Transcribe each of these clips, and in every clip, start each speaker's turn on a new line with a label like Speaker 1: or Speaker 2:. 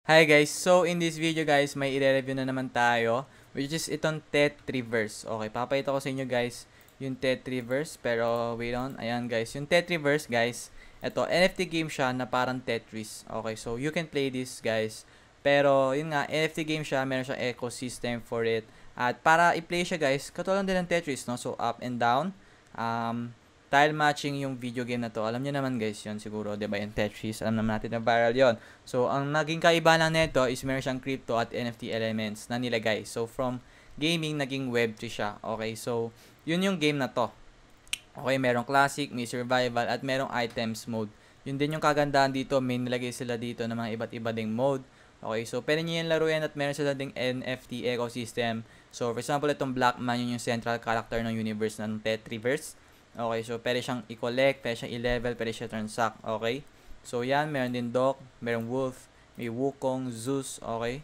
Speaker 1: Hi guys, so in this video guys, may i-review na naman tayo, which is itong Tetriverse. Okay, papakita ko sa inyo guys yung Tetriverse, pero wait on, ayan guys, yung Tetriverse guys, ito, NFT game siya na parang Tetris. Okay, so you can play this guys, pero yun nga, NFT game siya, meron siyang ecosystem for it, at para i-play siya guys, katulad din ng Tetris, no? So up and down, tile matching yung video game na to. Alam niyo naman guys yun siguro, 'di ba? Yung Tetris, alam naman natin na viral yon. So, ang naging kaiba lang nito is meron siyang crypto at NFT elements na nilagay. So, from gaming, naging Web3 siya. Okay, so, yun yung game na to. Okay, merong classic, may survival, at merong items mode. Yun din yung kagandahan dito, may nilagay sila dito ng mga iba't iba ding mode. Okay, so pwede nyo yung laruin at meron sila ding NFT ecosystem. So, for example, itong Blackman, yun yung central character ng universe ng Tetriverse. Okay, so pwede siyang i-collect, pwede siyang i-level, pwede siyang transact, okay? So yan, meron din Doc, meron Wolf, may Wukong, Zeus, okay?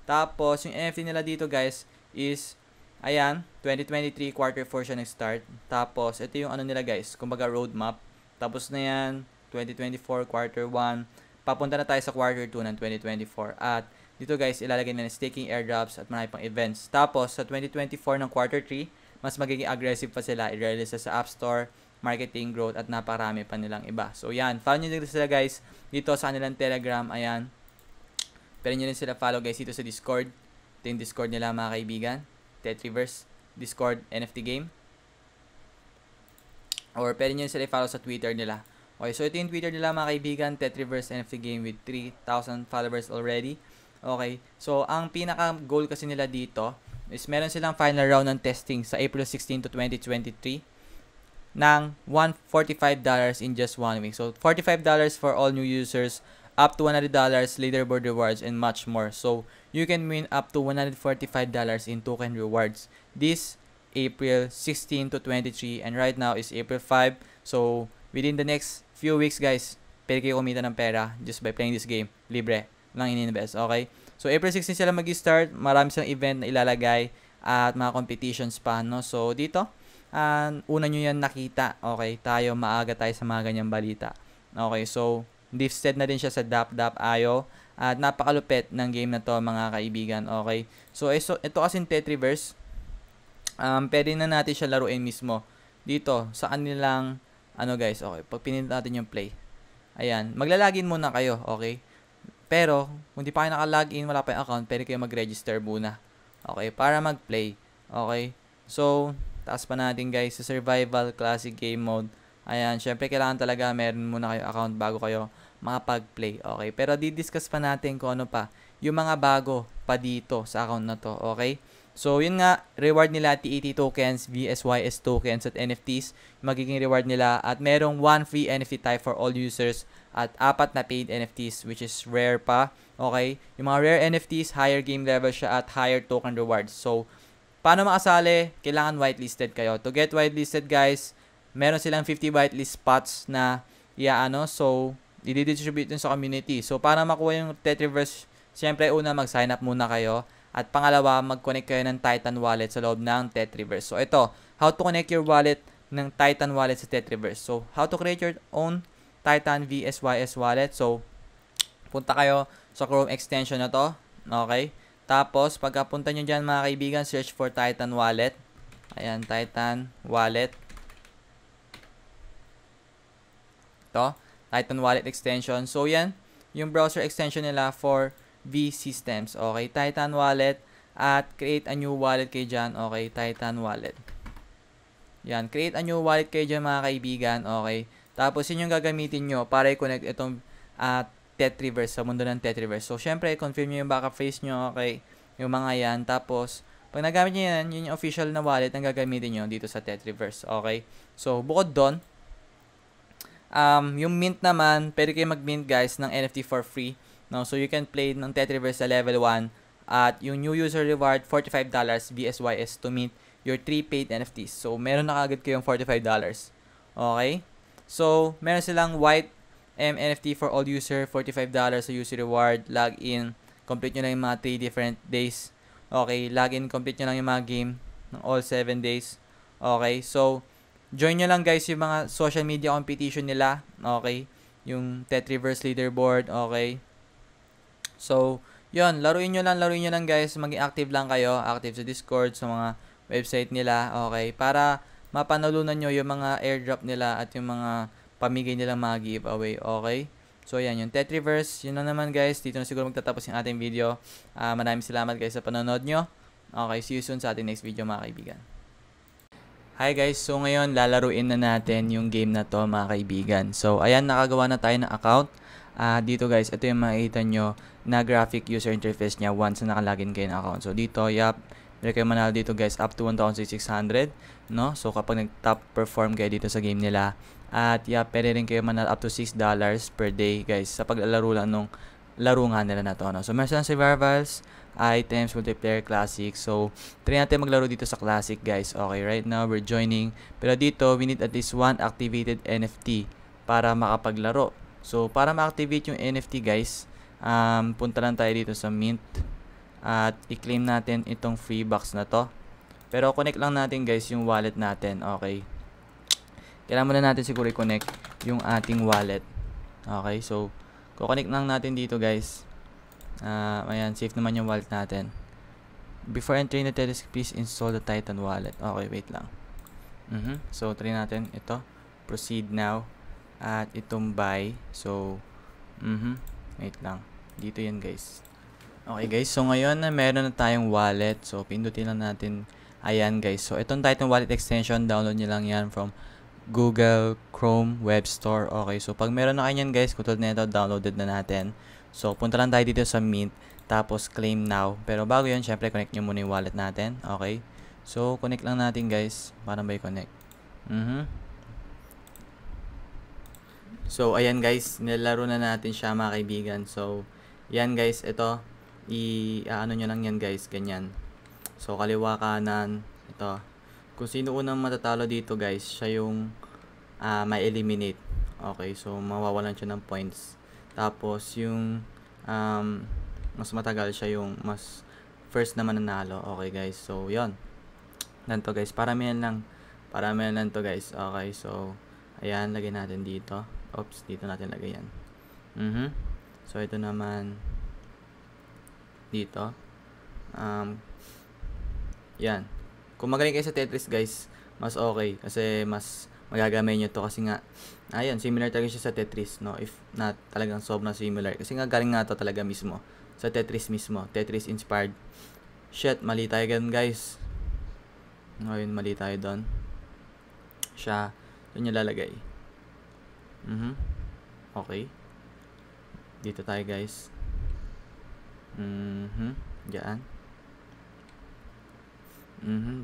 Speaker 1: Tapos, yung NFT nila dito guys is, ayan, 2023 quarter 4 siya nag-start. Tapos, ito yung ano nila guys, kumbaga roadmap. Tapos na yan, 2024 quarter 1, papunta na tayo sa quarter 2 ng 2024. At dito guys, ilalagay nila staking airdrops at marami pang events. Tapos, sa 2024 ng quarter 3, mas magiging aggressive pa sila. I-release sa App Store, marketing growth, at naparami pa nilang iba. So, yan. Follow nyo din sila guys dito sa kanilang Telegram. Ayan. Pwede nyo rin sila follow guys dito sa Discord. Ito yung Discord nila mga kaibigan. Tetriverse Discord NFT game. Or pwede nyo rin sila follow sa Twitter nila. Okay, so ito yung Twitter nila mga kaibigan. Tetriverse NFT game with 3,000 followers already. Okay, so ang pinaka-goal kasi nila dito is meron silang final round ng testing sa April 16 to 2023 ng $145 in just 1 week. So, $45 for all new users, up to $100 leaderboard rewards, and much more. So, you can win up to $145 in token rewards this April 16 to 23, and right now is April 5. So, within the next few weeks guys, pwede kayo kumita ng pera just by playing this game. Libre lang in-invest, okay? So, April 16 sila mag-start. Marami silang event na ilalagay at mga competitions pa, no? So, dito, una nyo yan nakita. Okay, maaga tayo sa mga ganyang balita. Okay, so, listed na din siya sa DApp.io at napakalupit ng game na to, mga kaibigan. Okay, so, ito kasing Tetriverse, pwede na natin siya laruin mismo dito sa kanilang, ano guys, okay, pag pinindot natin yung play. Ayan, maglalagin muna kayo, okay? Pero, kung di pa kayo naka-login, wala pa yung account, pwede kayo mag-register muna. Okay, para mag-play. Okay, so, taas pa natin guys sa survival classic game mode. Ayan, syempre kailangan talaga meron muna kayo account bago kayo makapag-play. Okay, pero di-discuss pa natin kung ano pa yung mga bago pa dito sa account na to. Okay, so yun nga, reward nila TET tokens, VSYS tokens at NFTs, magiging reward nila, at merong 1 free NFT type for all users at 4 na paid NFTs, which is rare pa. Okay, yung mga rare NFTs, higher game level siya at higher token rewards. So, paano makasali? Kailangan whitelisted kayo. To get whitelisted guys, meron silang 50 whitelist spots na so, i-distribute din sa community. So, para makuha yung Tetriverse, siyempre una mag-sign up muna kayo. At pangalawa, mag-connect kayo ng Titan Wallet sa loob ng Tetriverse. So, ito, how to connect your wallet ng Titan Wallet sa Tetriverse. So, how to create your own Titan VSYS wallet. So, punta kayo sa Chrome extension na to. Okay? Tapos, pagkapunta nyo dyan mga kaibigan, search for Titan Wallet. Ayan, Titan Wallet. Ito, Titan Wallet extension. So, yan, yung browser extension nila for V-Systems. Okay, Titan Wallet. At create a new wallet kayo dyan. Okay, Titan Wallet. Yan, create a new wallet kayo dyan mga kaibigan. Okay, tapos yun yung gagamitin nyo para i-connect itong Tetriverse sa mundo ng Tetriverse. So, syempre, confirm nyo yung backup phrase nyo. Okay, yung mga yan. Tapos, pag nagamit nyo yan, yun yung official na wallet na gagamitin nyo dito sa Tetriverse. Okay, so, bukod doon, yung mint naman, pwede kayo mag-mint guys ng NFT for free. No? So, you can play ng Tetriverse sa level 1 at yung new user reward, $45 VSYS to mint your 3 paid NFTs. So, meron na kagad kayong $45. Okay? So, meron silang white NFT for all user, $45 sa user reward, login, complete nyo lang yung mga 3 different days. Okay, login, complete nyo lang yung mga game ng all 7 days. Okay, so, join nyo lang guys yung mga social media competition nila. Okay, yung Tetriverse leaderboard. Okay, so, Yun, laruin nyo lang guys, maging active lang kayo, active sa Discord, sa mga website nila, okay, para mapanalunan nyo yung mga airdrop nila at yung mga pamigay nilang mga giveaway, okay? So, yan, yung Tetriverse, yun na naman guys, dito na siguro magtatapos yung ating video. Maraming salamat guys sa panonood nyo. Okay, see you soon sa ating next video mga kaibigan. Hi guys, so ngayon lalaruin na natin yung game na to mga kaibigan. So, ayan, nakagawa na tayo ng account. Dito guys, ito yung makikita nyo na graphic user interface niya once na nakalagin kayo ng account. So dito, meron kayo manalo dito guys up to 1,600, no? So kapag nag-top perform kayo dito sa game nila, at pwede rin kayo manalo up to $6 per day guys sa paglalaro lang nung laro nga nila na to, no? So meron silang survivals, items, multiplayer, classic. So try natin maglaro dito sa classic guys. Okay, right now we're joining. Pero dito, we need at least one activated NFT para makapaglaro. So para ma-activate yung NFT guys, punta lang tayo dito sa Mint at i-claim natin itong free box na to. Pero connect lang natin guys yung wallet natin, okay? Kailangan muna natin siguro i-connect yung ating wallet. Okay, so connect lang natin dito guys. Ayan, safe naman yung wallet natin. Before entering the Telesk, please install the Titan wallet. Okay, wait lang. So try natin ito. Proceed now. At itong buy. So wait lang. Dito yan guys. Okay guys, so ngayon na meron na tayong wallet. So pindutin lang natin. Ayan guys. So itong Titan wallet extension, download nyo lang yan from Google Chrome Web Store. Okay, so pag meron na kayo yan guys, kutod na ito, downloaded na natin. So punta lang tayo dito sa Mint, tapos claim now. Pero bago yun, syempre connect nyo muna yung wallet natin. Okay, so connect lang natin guys. Paano ba i-connect? So ayan guys, nilaro na natin siya mga kaibigan. So yan guys, ito ano nyo lang yan guys, ganyan. So kaliwa kanan, ito. Kung sino unang matatalo dito guys, siya yung may eliminate. Okay, so mawawalan siya ng points. Tapos yung mas matagal siya yung mas first na mananalo. Okay guys, so yon. Ganito guys, paramihan lang to guys. Okay, so ayan, lagay natin dito. Oops, dito natin lagay yan. So ito naman dito. Yan. Kung magaling kayo sa Tetris guys, mas okay kasi mas magagamay nyo to kasi nga ayun, similar talaga siya sa Tetris, no? If not talagang sobrang similar kasi nga galing nga to talaga mismo sa Tetris mismo, Tetris inspired. Shit, mali tayo ganun guys. Ngayon mali tayo doon. Siya doon yung lalagay. Okay. Dito tayo guys. Diyan.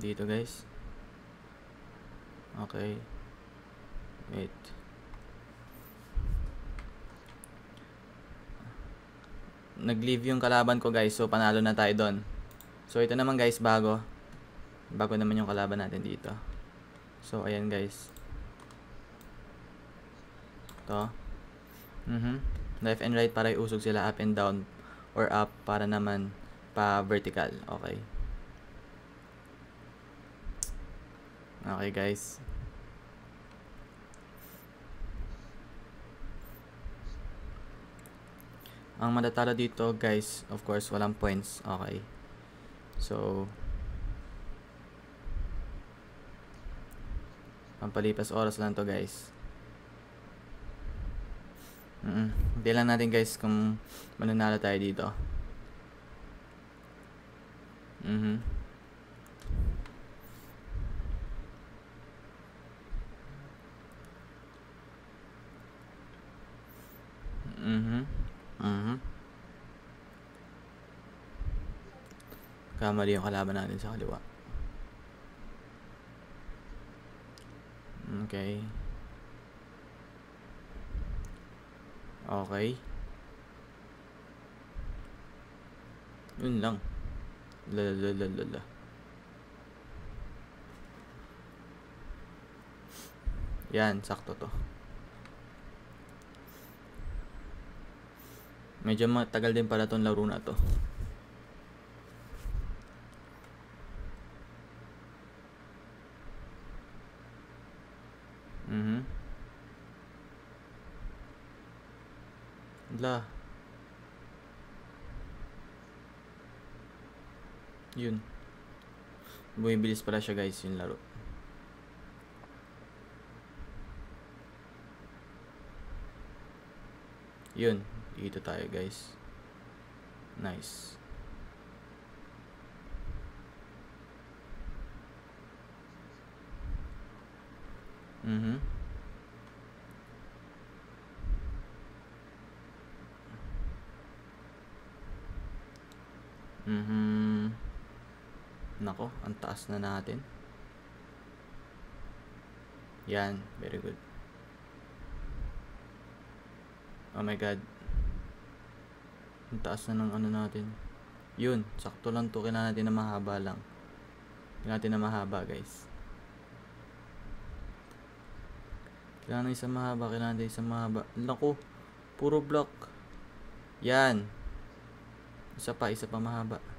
Speaker 1: Dito guys. Okay. Wait. Nag-leave yung kalaban ko guys, so panalo na tayo doon. So ito naman guys, bago naman yung kalaban natin dito. So ayan guys. To. Left and right para iusog sila, up and down or up para naman pa vertical. Okay. Okay guys. Ang matatalo dito guys, of course, walang points. Okay. So pampalipas oras lang to guys. Hindi lang natin guys kung mananalo tayo dito. Kamali yung kalaban natin sa kaliwa. Okay. Okay. Yun lang. Lalalala. Yan, sakto to. Medyo matagal din pala tong laro na to. La. Yun. Bumibilis pala siya guys yung laro. Yun. Dito tayo guys. Nice. Nako, ang taas na natin. Yan, very good. Oh my god. Ang taas na ng ano natin. Yun, sakto lang to. Kailangan natin na mahaba lang. Kailangan natin na mahaba guys. Kailangan isang mahaba. Kailangan natin isang mahaba. Naku, puro block. Yan. Isa pa mahaba.